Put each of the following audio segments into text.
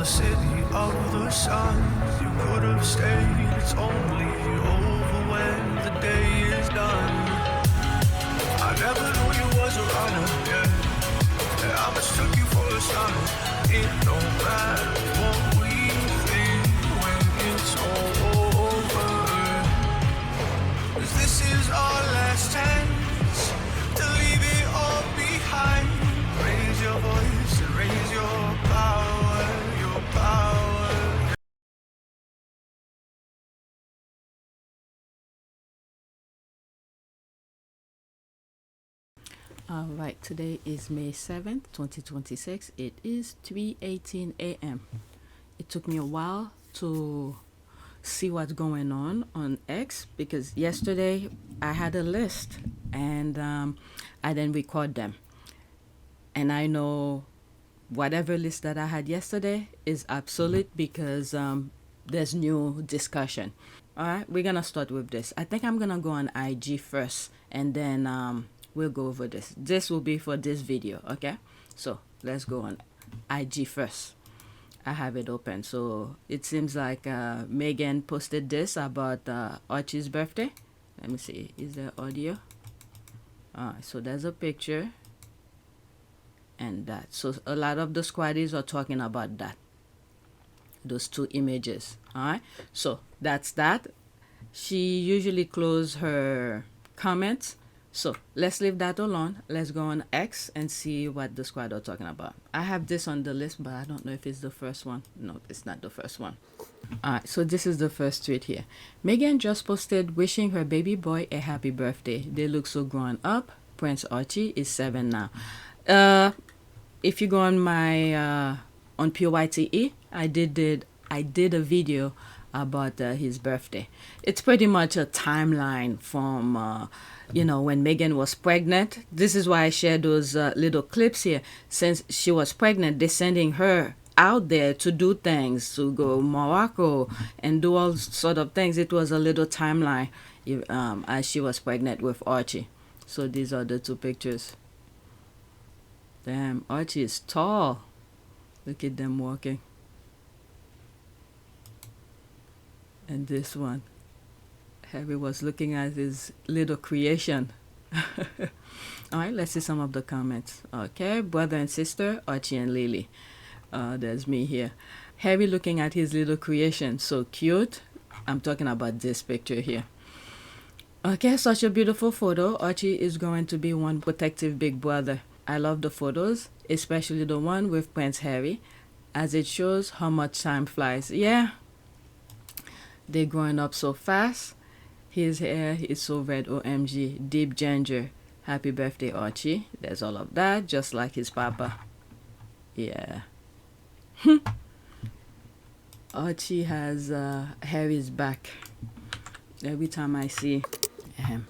city of the sun. You could have stayed, it's only over when the day is done. I never knew you was a runner, yeah. I mistook you for a son. It don't matter what we think when it's all over. 'Cause this is our last chance to leave it all behind. Raise your voice and raise your power, your power. All right, today is May 7th, 2026. It is 3:18 a.m. It took me a while to see what's going on X because yesterday I had a list and I didn't record them. And I know whatever list that I had yesterday is obsolete because there's new discussion. All right, we're going to start with this. I think I'm going to go on IG first and then we'll go over this. This will be for this video, okay? So let's go on IG first. I have it open. So it seems like Meghan posted this about Archie's birthday. Let me see. Is there audio? So there's a picture and that. So a lot of the squaddies are talking about that. Those two images. All right. So that's that. She usually closes her comments. So let's leave that alone. Let's go on X and see what the squad are talking about. I have this on the list, but I don't know if it's the first one. No, it's not the first one. Alright, so this is the first tweet here. Meghan just posted wishing her baby boy a happy birthday. They look so grown up. Prince Archie is 7 now. If you go on my on PYTE, I did a video about his birthday. It's pretty much a timeline from when Meghan was pregnant. This is why I share those little clips here. Since she was pregnant, they're sending her out there to do things, to go Morocco and do all sort of things. It was a little timeline as she was pregnant with Archie. So these are the two pictures. Damn, Archie is tall. Look at them walking. And this one, Harry was looking at his little creation. All right, let's see some of the comments. Okay, brother and sister, Archie and Lilli. There's me here. Harry looking at his little creation, so cute. I'm talking about this picture here. Okay, such a beautiful photo. Archie is going to be one protective big brother. I love the photos, especially the one with Prince Harry, as it shows how much time flies. Yeah, they're growing up so fast. His hair is so red, OMG. Deep ginger. Happy birthday, Archie. There's all of that, just like his papa. Yeah. Archie has Harry's back. Every time I see him.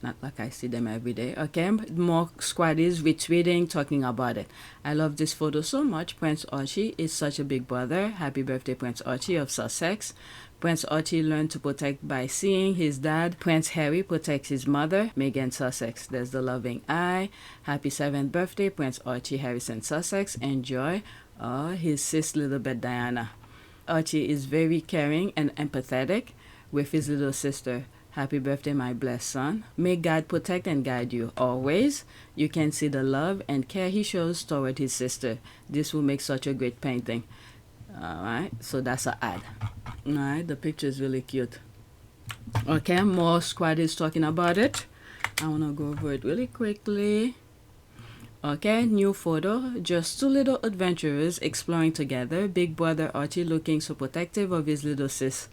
Not like I see them every day. Okay, more squaddies retweeting, talking about it. I love this photo so much. Prince Archie is such a big brother. Happy birthday, Prince Archie of Sussex. Prince Archie learned to protect by seeing his dad. Prince Harry protects his mother, Meghan Sussex. There's the loving eye. Happy 7th birthday, Prince Archie Harrison Sussex. Enjoy. His sis, little bit Diana. Archie is very caring and empathetic with his little sister. Happy birthday, my blessed son. May God protect and guide you always. You can see the love and care he shows toward his sister. This will make such a great painting. Alright, so that's an ad. Alright, the picture is really cute. Okay, more squaddies talking about it. I want to go over it really quickly. Okay, new photo. Just two little adventurers exploring together. Big brother Archie looking so protective of his little sis.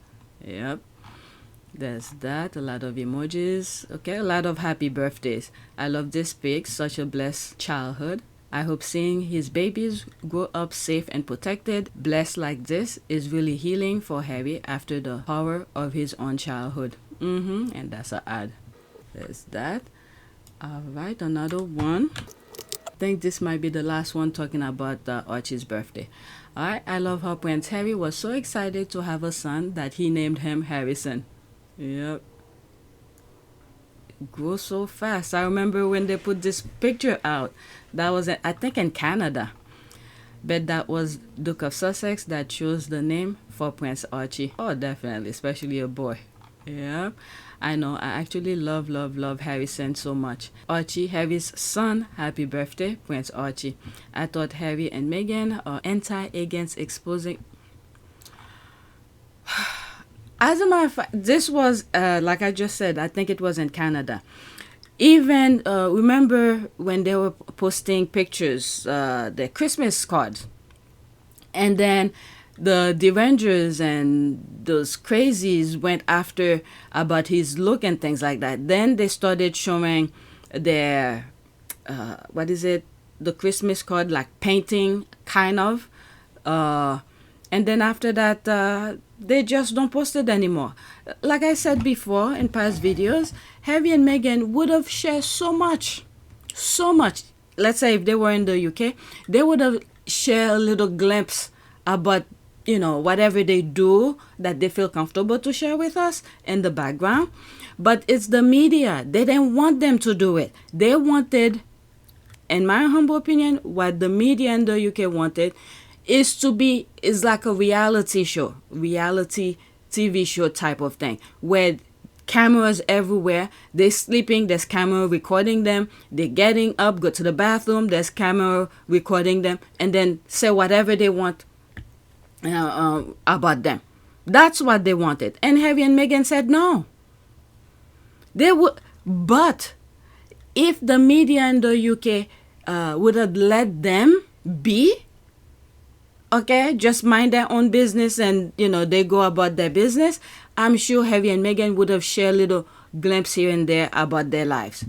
Yep. There's that. A lot of emojis. Okay, a lot of happy birthdays. I love this pic. Such a blessed childhood. I hope seeing his babies grow up safe and protected, blessed like this, is really healing for Harry after the horror of his own childhood. And that's an ad. There's that. Alright, another one. I think this might be the last one talking about Archie's birthday. Alright, I love how Prince Harry was so excited to have a son that he named him Harrison. Yep. It grows so fast. I remember when they put this picture out. That was, I think, in Canada. Bet that was Duke of Sussex that chose the name for Prince Archie. Oh, definitely, especially a boy. Yeah, I know. I actually love Harrison so much. Archie, Harry's son, happy birthday, Prince Archie. I thought Harry and Meghan are anti-against exposing. As a matter of fact, this was, like I just said, I think it was in Canada. Even remember when they were posting pictures, the Christmas cards, and then the derangers and those crazies went after about his look and things like that. Then they started showing their what is it, the Christmas card, like painting kind of, and then after that they just don't post it anymore. Like I said before in past videos, Harry and Meghan would have shared so much. Let's say if they were in the UK, they would have shared a little glimpse about, you know, whatever they do that they feel comfortable to share with us in the background. But it's the media. They didn't want them to do it. They wanted, in my humble opinion, what the media in the UK wanted is like a reality TV show type of thing, where cameras everywhere, they're sleeping, there's camera recording them, they're getting up, go to the bathroom, there's camera recording them, and then say whatever they want about them. That's what they wanted. And Harry and Meghan said no. They would, but if the media in the UK would have let them be, okay, just mind their own business, and you know, they go about their business, I'm sure Harry and Meghan would have shared little glimpse here and there about their lives.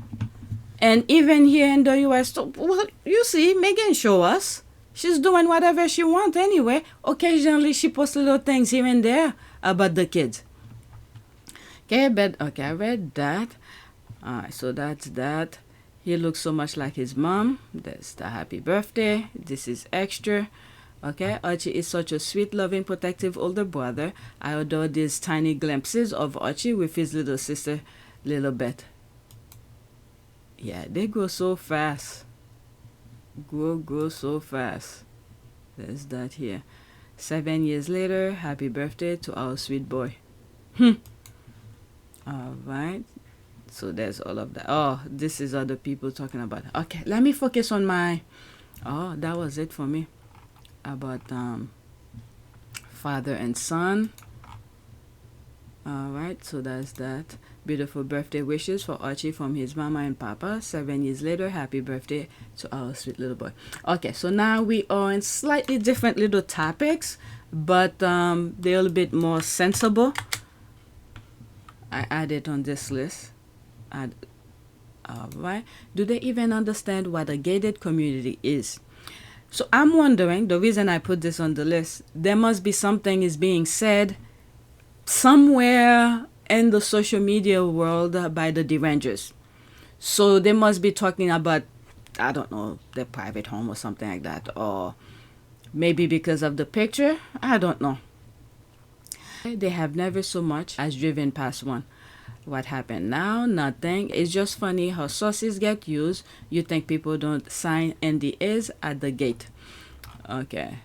And even here in the US, well, you see, Meghan show us. She's doing whatever she wants anyway. Occasionally, she posts little things here and there about the kids. Okay, but okay, I read that. Alright, so that's that. He looks so much like his mom. That's the happy birthday. This is extra. Okay, Archie is such a sweet, loving, protective older brother. I adore these tiny glimpses of Archie with his little sister, Little Beth. Yeah, they grow so fast. Grow so fast. There's that here. 7 years later, happy birthday to our sweet boy. Alright. So there's all of that. Oh, this is other people talking about. Okay, let me focus on my... Oh, that was it for me. About father and son. Alright, so that's that. Beautiful birthday wishes for Archie from his mama and papa. 7 years later, happy birthday to our sweet little boy. Okay, so now we are in slightly different little topics, but they're a little bit more sensible. I added on this list. Alright. Do they even understand what a gated community is? So I'm wondering, the reason I put this on the list, there must be something is being said somewhere in the social media world by the derangers. So they must be talking about, I don't know, their private home or something like that. Or maybe because of the picture, I don't know. They have never so much as driven past one. What happened now? Nothing. It's just funny how sources get used. You think people don't sign NDAs at the gate. Okay.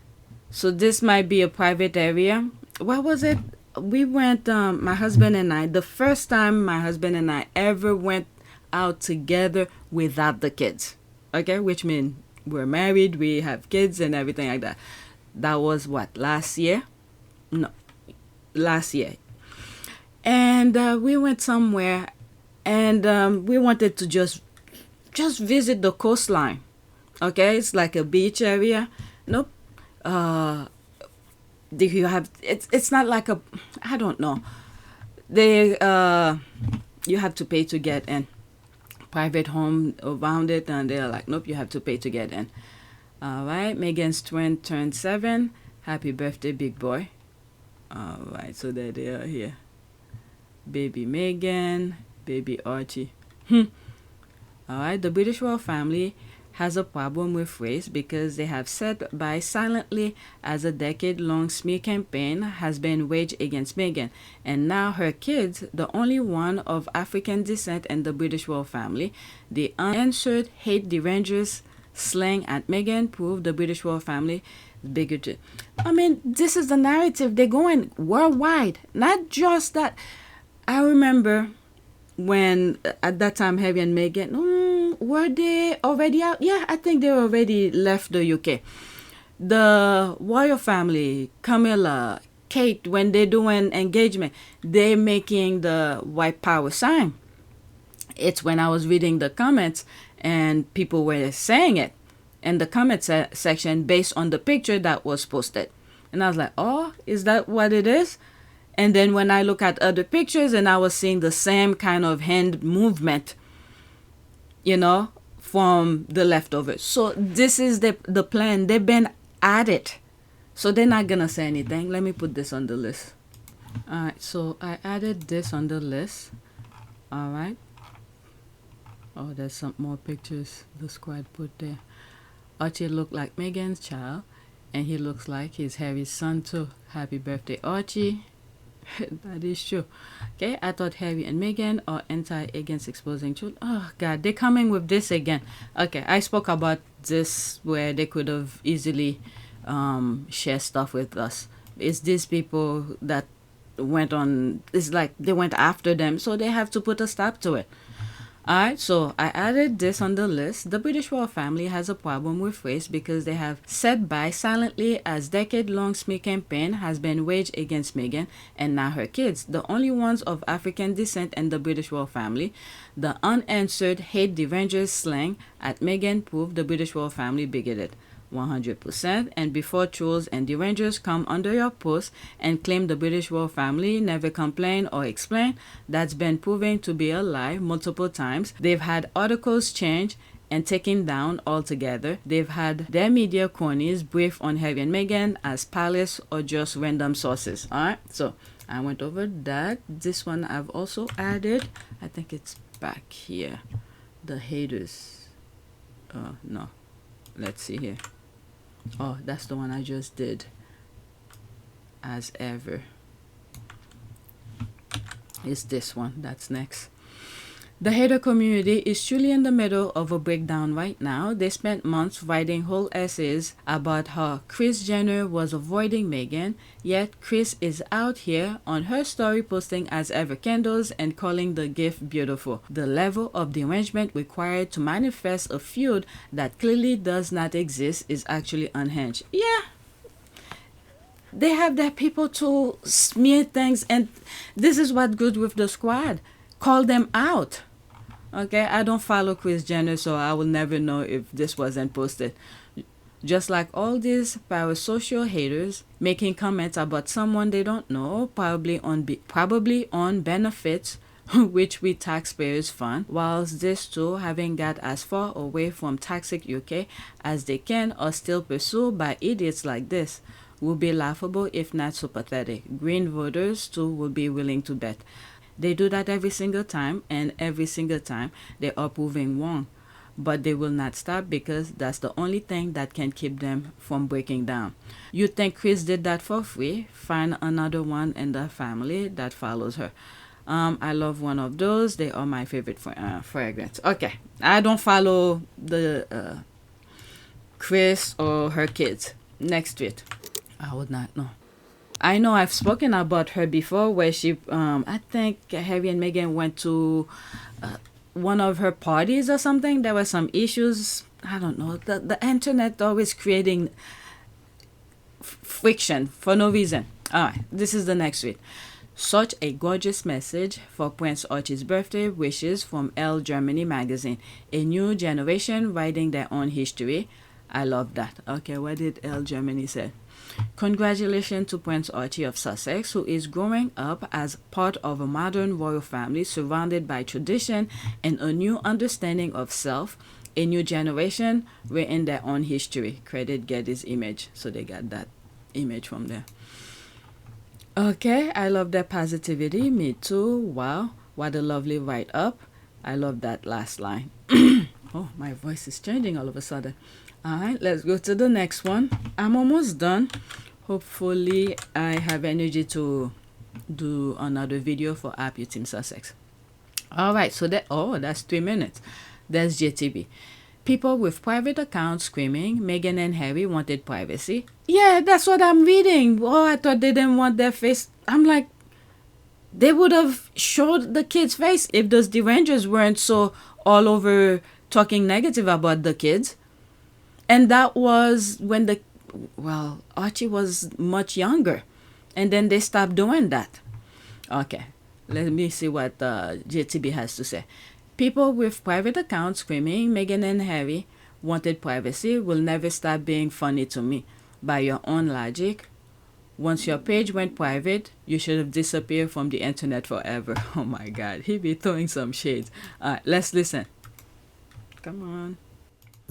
So this might be a private area. What was it? We went, my husband and I, the first time my husband and I ever went out together without the kids. Okay? Which means we're married, we have kids and everything like that. That was what? Last year? No. Last year. And we went somewhere, and we wanted to just visit the coastline. Okay, it's like a beach area. Nope. Do you have? It's not like a. I don't know. They you have to pay to get in. Private home around it, and they're like, nope, you have to pay to get in. All right, Meghan's twin turned 7. Happy birthday, big boy. All right, so there they are here. Baby Meghan, baby Archie. Alright, the British royal family has a problem with race because they have sat by silently as a decade-long smear campaign has been waged against Meghan. And now her kids, the only one of African descent in the British royal family, the unanswered hate derangers slang at Meghan prove the British royal family is bigoted. I mean, this is the narrative. They're going worldwide. Not just that. I remember when at that time Harry and Meghan, were they already out? Yeah, I think they already left the UK. The royal family, Camilla, Kate, when they're doing engagement, they're making the white power sign. It's when I was reading the comments and people were saying it in the comment section based on the picture that was posted. And I was like, oh, is that what it is? And then when I look at other pictures and I was seeing the same kind of hand movement, from the leftovers. So this is the plan. They've been at it. So they're not going to say anything. Let me put this on the list. All right. So I added this on the list. All right. Oh, there's some more pictures the squad put there. Archie looked like Meghan's child. And he looks like he's Harry's son too. Happy birthday, Archie. That is true. Okay, I thought Harry and Meghan are anti-against exposing children. Oh, God, they're coming with this again. Okay, I spoke about this where they could have easily shared stuff with us. It's these people that went on, it's like they went after them, so they have to put a stop to it. Alright, so I added this on the list. The British royal family has a problem with race because they have sat by silently as decade-long smear campaign has been waged against Meghan and now her kids, the only ones of African descent in the British royal family. The unanswered hate derangers slang at Meghan proved the British royal family bigoted. 100%. And before trolls and derangers come under your post and claim the British royal family never complain or explain, that's been proven to be a lie multiple times. They've had articles changed and taken down altogether. They've had their media cronies brief on Harry and Meghan as palace or just random sources. Alright, so I went over that. This one I've also added. I think it's back here. The haters. No. Let's see here. Oh, that's the one I just did. As ever. It's this one. That's next. The hater community is truly in the middle of a breakdown right now. They spent months writing whole essays about how Kris Jenner was avoiding Meghan, yet Kris is out here on her story posting as ever candles and calling the gift beautiful. The level of derangement required to manifest a feud that clearly does not exist is actually unhinged. Yeah. They have their people to smear things, and this is what good with the squad. Call them out. Okay, I don't follow Kris Jenner, so I will never know if this wasn't posted. Just like all these parasocial haters making comments about someone they don't know, probably on benefits which we taxpayers fund, whilst these two, having got as far away from toxic UK as they can, are still pursued by idiots like this. Will be laughable if not so pathetic. Green voters too will be willing to bet. They do that every single time, and every single time they are proving wrong. But they will not stop because that's the only thing that can keep them from breaking down. You think Kris did that for free? Find another one in the family that follows her. I love one of those. They are my favorite fragrance. Okay, I don't follow the Kris or her kids. Next tweet. I would not know. I know I've spoken about her before where she, I think Harry and Meghan went to one of her parties or something. There were some issues. I don't know. The internet always creating friction for no reason. All right, this is the next tweet. Such a gorgeous message for Prince Archie's birthday wishes from Elle Germany magazine. A new generation writing their own history. I love that. Okay, what did Elle Germany say? Congratulations to Prince Archie of Sussex, who is growing up as part of a modern royal family surrounded by tradition and a new understanding of self. A new generation written their own history. Credit Getty's image. So they got that image from there. Okay, I love that positivity. Me too. Wow, what a lovely write-up. I love that last line. Oh, my voice is changing all of a sudden. Alright, let's go to the next one. I'm almost done. Hopefully, I have energy to do another video for Happy Team Sussex. Alright, so that's 3 minutes. That's JTB. People with private accounts screaming Meghan and Harry wanted privacy. Yeah, that's what I'm reading. Oh, I thought they didn't want their face. I'm like, they would have showed the kid's face if those derangers weren't so all over talking negative about the kids. And that was when Archie was much younger. And then they stopped doing that. Okay, let me see what JTB has to say. People with private accounts screaming Meghan and Harry wanted privacy will never stop being funny to me. By your own logic, once your page went private, you should have disappeared from the internet forever. Oh my God, he be throwing some shades. Let's listen. Come on.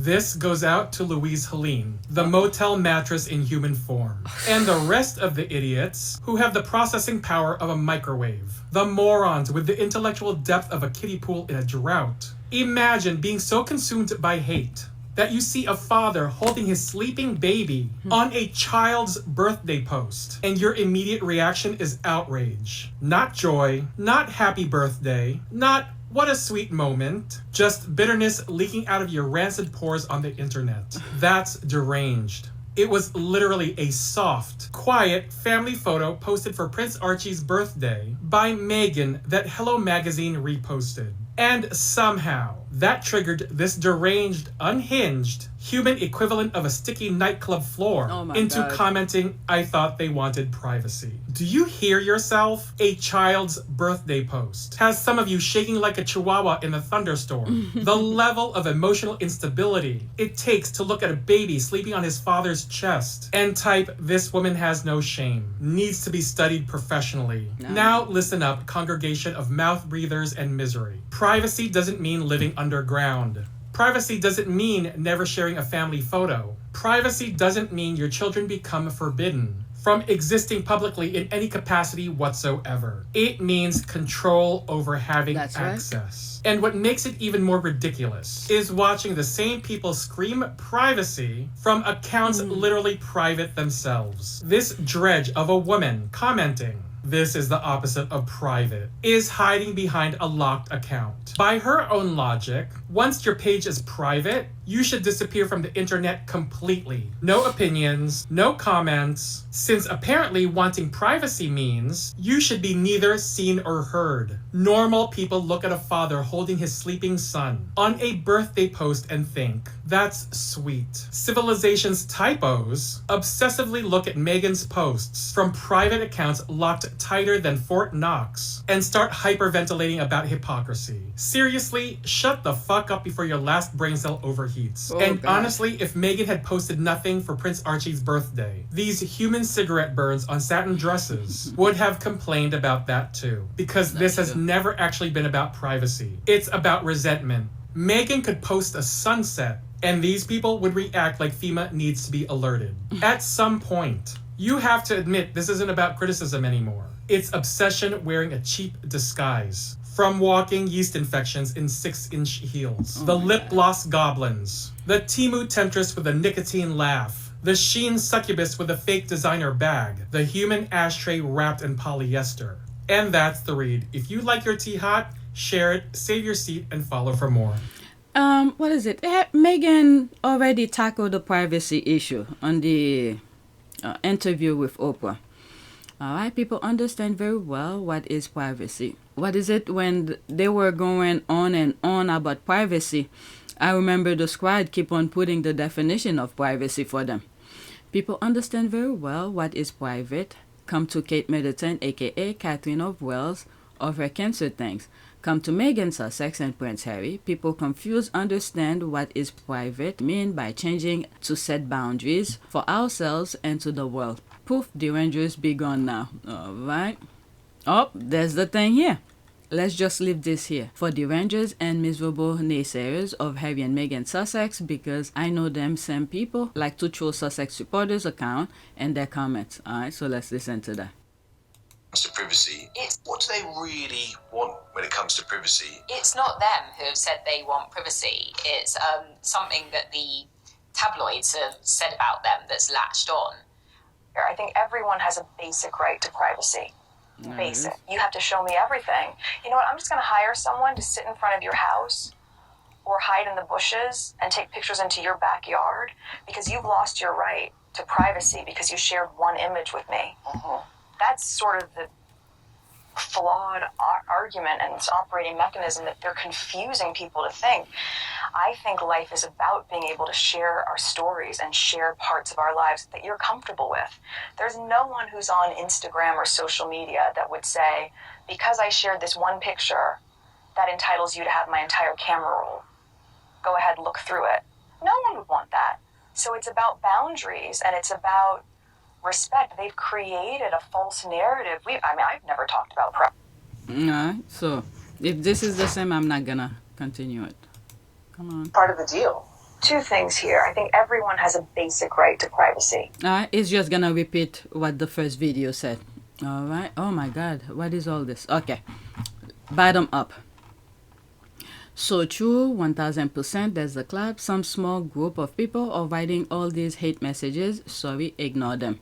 This goes out to Louise Helene, the motel mattress in human form, and the rest of the idiots who have the processing power of a microwave, the morons with the intellectual depth of a kiddie pool in a drought. Imagine being so consumed by hate that you see a father holding his sleeping baby on a child's birthday post, and your immediate reaction is outrage. Not joy, not happy birthday, not what a sweet moment, just bitterness leaking out of your rancid pores on the internet. That's deranged. It was literally a soft, quiet family photo posted for Prince Archie's birthday by Meghan that Hello Magazine reposted. And somehow, that triggered this deranged, unhinged, human equivalent of a sticky nightclub floor into commenting, I thought they wanted privacy. Do you hear yourself? A child's birthday post has some of you shaking like a chihuahua in a thunderstorm. The level of emotional instability it takes to look at a baby sleeping on his father's chest and type, this woman has no shame, needs to be studied professionally. Now listen up, congregation of mouth breathers and misery. Privacy doesn't mean living underground. Privacy doesn't mean never sharing a family photo. Privacy doesn't mean your children become forbidden from existing publicly in any capacity whatsoever. It means control over having access. Right. And what makes it even more ridiculous is watching the same people scream privacy from accounts literally private themselves. This dredge of a woman commenting, this is the opposite of private, is hiding behind a locked account. By her own logic, once your page is private, you should disappear from the internet completely. No opinions, no comments, since apparently wanting privacy means you should be neither seen or heard. Normal people look at a father holding his sleeping son on a birthday post and think, that's sweet. Civilization's typos obsessively look at Meghan's posts from private accounts locked tighter than Fort Knox and start hyperventilating about hypocrisy. Seriously, shut the fuck up before your last brain cell overheats. Honestly, if Meghan had posted nothing for Prince Archie's birthday, these human cigarette burns on satin dresses would have complained about that too. Because this has never actually been about privacy. It's about resentment. Meghan could post a sunset, and these people would react like FEMA needs to be alerted. At some point, you have to admit this isn't about criticism anymore. It's obsession wearing a cheap disguise. From walking yeast infections in 6-inch heels. The lip gloss goblins. The Temu temptress with a nicotine laugh. The Sheen succubus with a fake designer bag. The human ashtray wrapped in polyester. And that's the read. If you like your tea hot, share it, save your seat, and follow for more. What is it? Meghan already tackled the privacy issue on the interview with Oprah. All right, people understand very well what is privacy. What is it when they were going on and on about privacy? I remember the squad keep on putting the definition of privacy for them. People understand very well what is private. Come to Kate Middleton, aka Catherine of Wales, of her cancer things. Come to Meghan, Sussex, and Prince Harry. People confused understand what is private mean by changing to set boundaries for ourselves and to the world. Poof, the Rangers be gone now. All right. Oh, there's the thing here. Let's just leave this here for the Rangers and miserable naysayers of Harry and Meghan Sussex, because I know them same people like to troll Sussex supporters account and their comments. All right, so let's listen to that. To privacy, what do they really want when it comes to privacy? It's not them who have said they want privacy. It's something that the tabloids have said about them that's latched on. I think everyone has a basic right to privacy. Basic. You have to show me everything. You know what? I'm just going to hire someone to sit in front of your house or hide in the bushes and take pictures into your backyard because you've lost your right to privacy because you shared one image with me. That's sort of the flawed argument and its operating mechanism that they're confusing people to think. I think life is about being able to share our stories and share parts of our lives that you're comfortable with. There's no one who's on Instagram or social media that would say, because I shared this one picture, that entitles you to have my entire camera roll. Go ahead, look through it. No one would want that. So it's about boundaries and it's about respect. They've created a false narrative. I've never talked about Alright, so if this is the same, I'm not gonna continue it. Come on. part of the deal. Two things here. I think everyone has a basic right to privacy. Alright, it's just gonna repeat what the first video said. Alright, oh my god, what is all this? Okay, bottom up. So true, 1000%, there's the clap. Some small group of people are writing all these hate messages. Sorry, ignore them.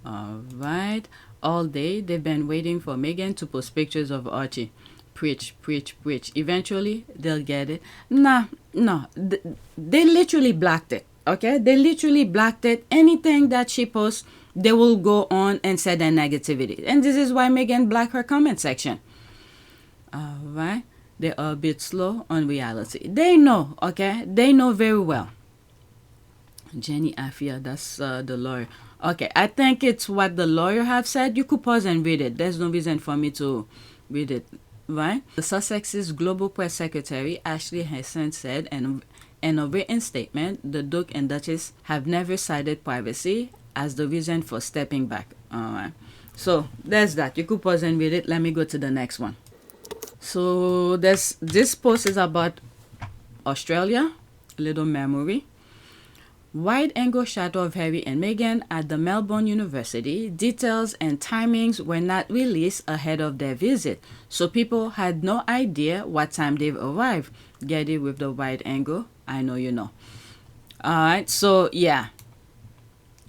Alright, all day they've been waiting for Meghan to post pictures of Archie. Preach, preach, preach. Eventually, they'll get it. No, they literally blocked it, okay? They literally blocked it. Anything that she posts, they will go on and say their negativity. And this is why Meghan blocked her comment section. Alright. They are a bit slow on reality. They know, okay? They know very well. Jenny Afia, that's the lawyer. Okay, I think it's what the lawyer have said. You could pause and read it. There's no reason for me to read it, right? The Sussex's global press secretary, Ashley Hassan, said in a written statement, the Duke and Duchess have never cited privacy as the reason for stepping back. All right. So there's that. You could pause and read it. Let me go to the next one. So this post is about Australia, a little memory. Wide angle shot of Harry and Meghan at the Melbourne University. Details and timings were not released ahead of their visit, so people had no idea what time they've arrived. Get it with the wide angle? I know you know. Alright, so yeah.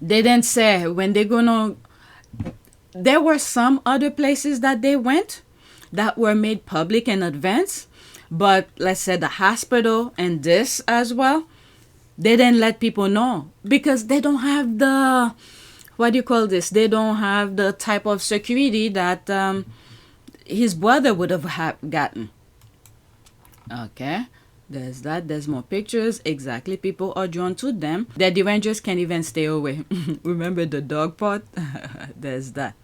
They didn't say when they're gonna... There were some other places that they went that were made public in advance, but let's say the hospital and this as well, they didn't let people know because they don't have the, what do you call this? They don't have the type of security that his brother would have gotten. Okay, there's that. There's more pictures. Exactly, people are drawn to them. The Rangers can't even stay away. Remember the dog part? There's that.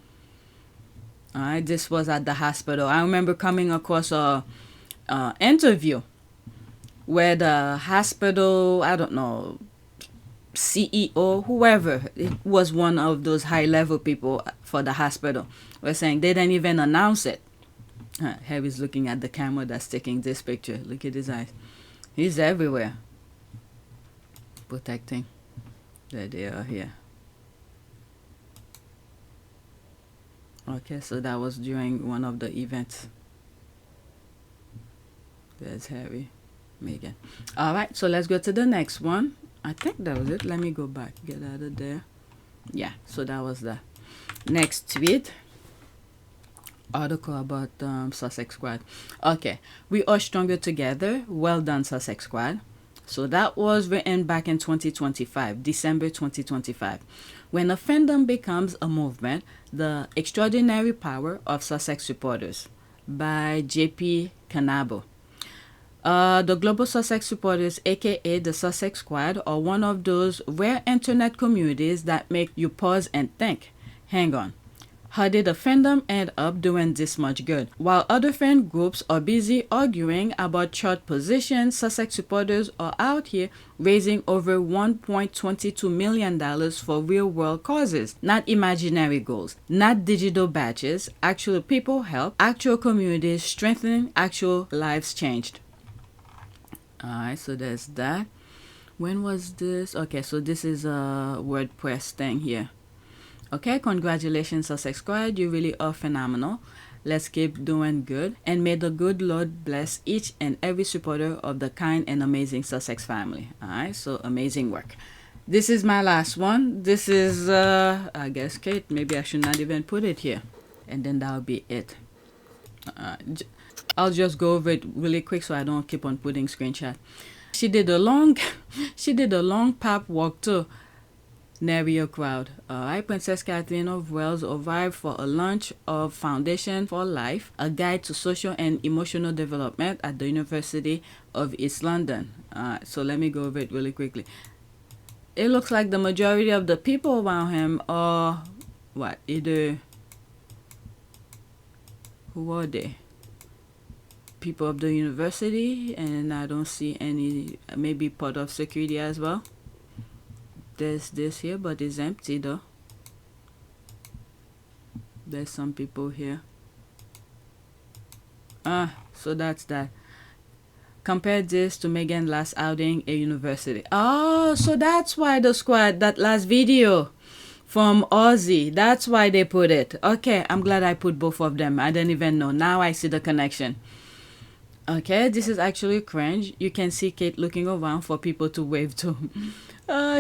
Alright, this was at the hospital. I remember coming across a interview where the hospital, I don't know, CEO, whoever, it was one of those high-level people for the hospital, were saying they didn't even announce it. Harry's looking at the camera that's taking this picture. Look at his eyes. He's everywhere. Protecting. There they are here. Okay, so that was during one of the events. There's Harry, Meghan. Alright, so let's go to the next one. I think that was it. Let me go back. Get out of there. Yeah, so that was the next tweet. Article about Sussex Squad. Okay, we are stronger together. Well done, Sussex Squad. So that was written back in 2025, December 2025. When a fandom becomes a movement, the extraordinary power of Sussex supporters, by J.P. Canabo. The Global Sussex Supporters, aka the Sussex Squad, are one of those rare internet communities that make you pause and think. Hang on. How did the fandom end up doing this much good? While other fan groups are busy arguing about chart positions, Sussex supporters are out here raising over $1.22 million for real-world causes, not imaginary goals, not digital badges, actual people help, actual communities strengthening, actual lives changed. Alright, so there's that. When was this? Okay, so this is a WordPress thing here. Okay, congratulations, Sussex Squad. You really are phenomenal. Let's keep doing good. And may the good Lord bless each and every supporter of the kind and amazing Sussex family. Alright, so amazing work. This is my last one. This is, I guess, Kate. Maybe I should not even put it here. And then that'll be it. I'll just go over it really quick so I don't keep on putting screenshot. She did a long pap walk to nary a crowd. Alright, Princess Catherine of Wales arrived for a launch of Foundation for Life, a guide to social and emotional development at the University of East London. So let me go over it really quickly. It looks like the majority of the people around him are what? Either who are they? People of the university, and I don't see any, maybe part of security as well. There's this here, but it's empty though. There's some people here. So that's that. Compare this to Meghan last outing at university. Oh, so that's why the squad, that last video from Aussie, that's why they put it. Okay, I'm glad I put both of them. I didn't even know. Now I see the connection. Okay, this is actually cringe. You can see Kate looking around for people to wave to.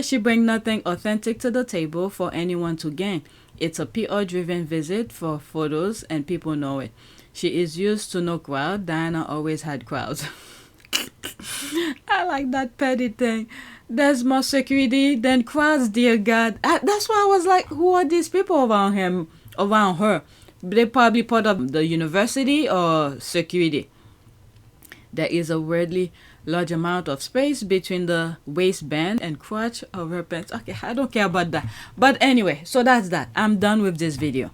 She brings nothing authentic to the table for anyone to gain. It's a PR-driven visit for photos, and people know it. She is used to no crowd. Diana always had crowds. I like that petty thing. There's more security than crowds, dear God. That's why I was like, who are these people around him, around her? They probably part of the university or security. There is a weirdly large amount of space between the waistband and crotch of her pants. Okay, I don't care about that. But anyway, so that's that. I'm done with this video.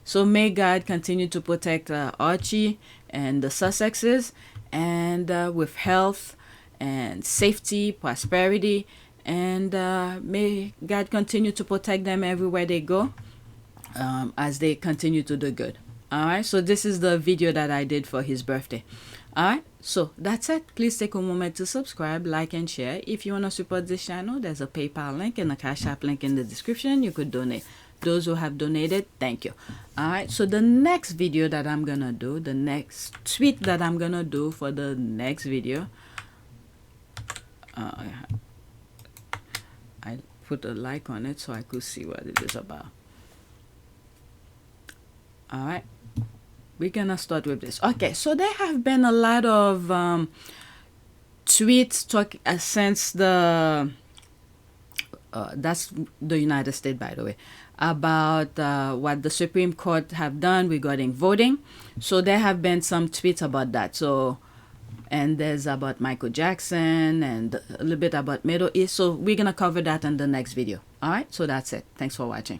So may God continue to protect Archie and the Sussexes, and with health and safety, prosperity, and may God continue to protect them everywhere they go, as they continue to do good. Alright, so this is the video that I did for his birthday. Alright, so that's it. Please take a moment to subscribe, like, and share. If you want to support this channel, there's a PayPal link and a Cash App link in the description. You could donate. Those who have donated, thank you. Alright, so the next video that I'm gonna do, the next tweet that I'm gonna do for the next video, I put a like on it so I could see what it is about. Alright, we're gonna start with this. Okay, so there have been a lot of tweets since the that's the United States, by the way, about what the Supreme Court have done regarding voting. So there have been some tweets about that. So, and there's about Michael Jackson and a little bit about Middle East. So we're gonna cover that in the next video. All right, so that's it. Thanks for watching.